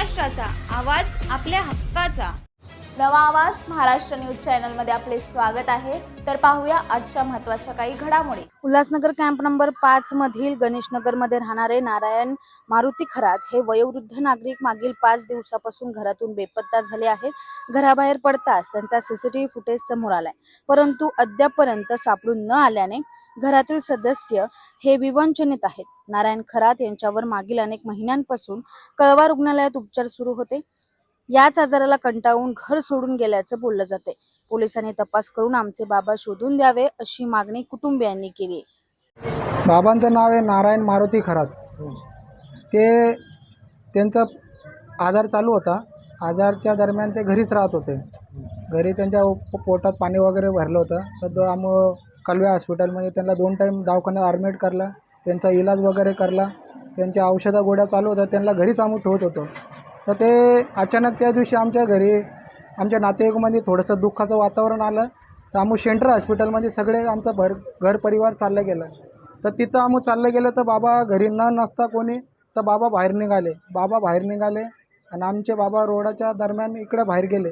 महाराष्ट्राचा आवाज आपल्या हक्काचा। नवा आवाज महाराष्ट्र न्यूज चॅनल मध्ये आपले स्वागत आहे। तर पाहूया आजच्या महत्त्वाच्या काही घडामोडी। उल्हासनगर कॅम्प नंबर 5 मधील गणेशनगर मध्ये राहणारे नारायण मारुती खरात हे वयोवृद्ध नागरिक मागील 5 दिवसापासून घरातून बेपत्ता झाले आहेत। घराबाहेर पडताच त्यांचा सीसीटीव्ही फुटेज समोर आलाय, परंतु अद्यापपर्यंत सापडून न आल्याने घरातील सदस्य हे विवंचनित आहेत। नारायण खरात यांच्यावर मागील अनेक महिन्यांपासून कळवा रुग्णालयात उपचार सुरू होते। याच आजाराला कंटाळून घर सोडून गेल्याचं बोललं जाते। पोलिसांनी तपास करून आमचे बाबा शोधून द्यावे अशी मागणी कुटुंबियांनी केली। बाबांचं नाव आहे नारायण मारुती खरात। त्यांचा आजार चालू होता। आजारच्या दरम्यान ते घरीच राहत होते। घरी त्यांच्या पोटात पाणी वगैरे भरलं होतं, तर आम्ही कलव्या हॉस्पिटलमध्ये त्यांना 2 टाईम दवाखान्यात ॲडमिट करला, त्यांचा इलाज वगैरे करला, त्यांच्या औषधा गोळ्या चालू होत्या, त्यांना घरीच आम्ही ठेवत होतो। तर ते अचानक त्या दिवशी आमच्या घरी आमच्या नातेवाईकामध्ये थोडंसं दुःखाचं वातावरण आलं, तर आम्ही सेंट्रल हॉस्पिटलमध्ये सगळे आमचा घर परिवार चाललं गेलं। तर तिथं आम्ही चाललं गेलं तर बाबा घरी नसता कोणी, तर बाबा बाहेर निघाले आणि आमचे बाबा रोडाच्या दरम्यान इकडे बाहेर गेले।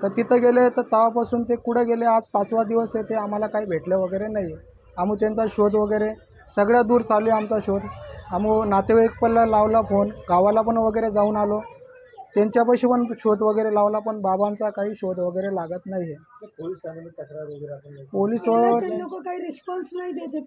तर तिथं गेले तर तेव्हापासून ते कुठं गेले, आज 5वा दिवस आहे, ते आम्हाला काही भेटलं वगैरे नाही आहे। आम्ही त्यांचा शोध वगैरे सगळ्या दूर चालू आहे आमचा शोध। आम्ही नातेवाईक पण लावला फोन, गावाला पण वगैरे जाऊन आलो, त्यांच्यापाशी पण शोध वगैरे लावला, पण बाबांचा काही शोध वगैरे लागत नाही आहे। पोलीस काही रिस्पॉन्स नाही देते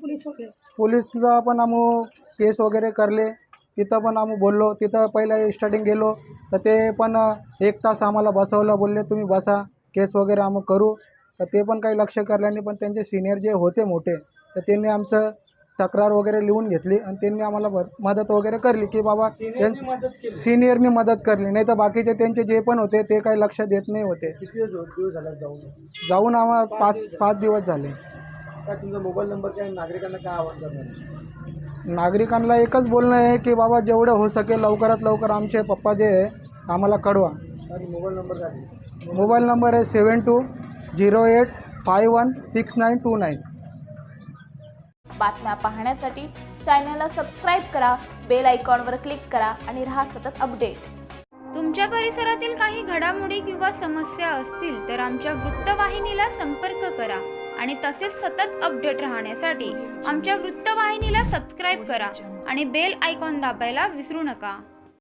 पोलीसला पण आम्ही केस वगैरे करले, तिथं पण आम्ही बोललो। तिथं पहिलं स्टार्टिंग गेलो तर ते पण 1 तास आम्हाला बसवलं, बोलले तुम्ही बसा, केस वगैरे आम्ही करू। तर ते पण काही लक्ष करल्याने, पण त्यांचे सिनियर जे होते मोठे, तर त्यांनी आमचं तक्रार वगैरे लिहून घेतली आणि त्यांनी आम्हाला मदत वगैरे करली की बाबा सिनियरनी मदत करली, नाही तर बाकीचे त्यांचे जे पण होते ते काही लक्ष देत नाही होते। किती दिवस झाले जाऊन आम्हाला 5 दिवस झाले। काय तुमचा मोबाईल नंबर काय, नागरिकांना काय आवाहन करणार? नागरिकांना एकच बोलणं आहे की बाबा जेवढं होऊ शकेल लवकरात लवकर आमचे पप्पा जे आहे आम्हाला कळवा। आणि मोबाईल नंबर काय? मोबाईल नंबर आहे 7208516929। बातम्या पाहण्यासाठी चॅनलला सबस्क्राईब करा, बेल आयकॉनवर क्लिक करा आणि रहा सतत अपडेट। तुमच्या परिसरातील काही घडामोडी किंवा समस्या असतील तर आमच्या वृत्तवाहिनीला संपर्क करा आणि तसेच सतत अपडेट राहण्यासाठी आमच्या वृत्तवाहिनीला सबस्क्राईब करा आणि बेल आयकॉन दाबायला विसरू नका।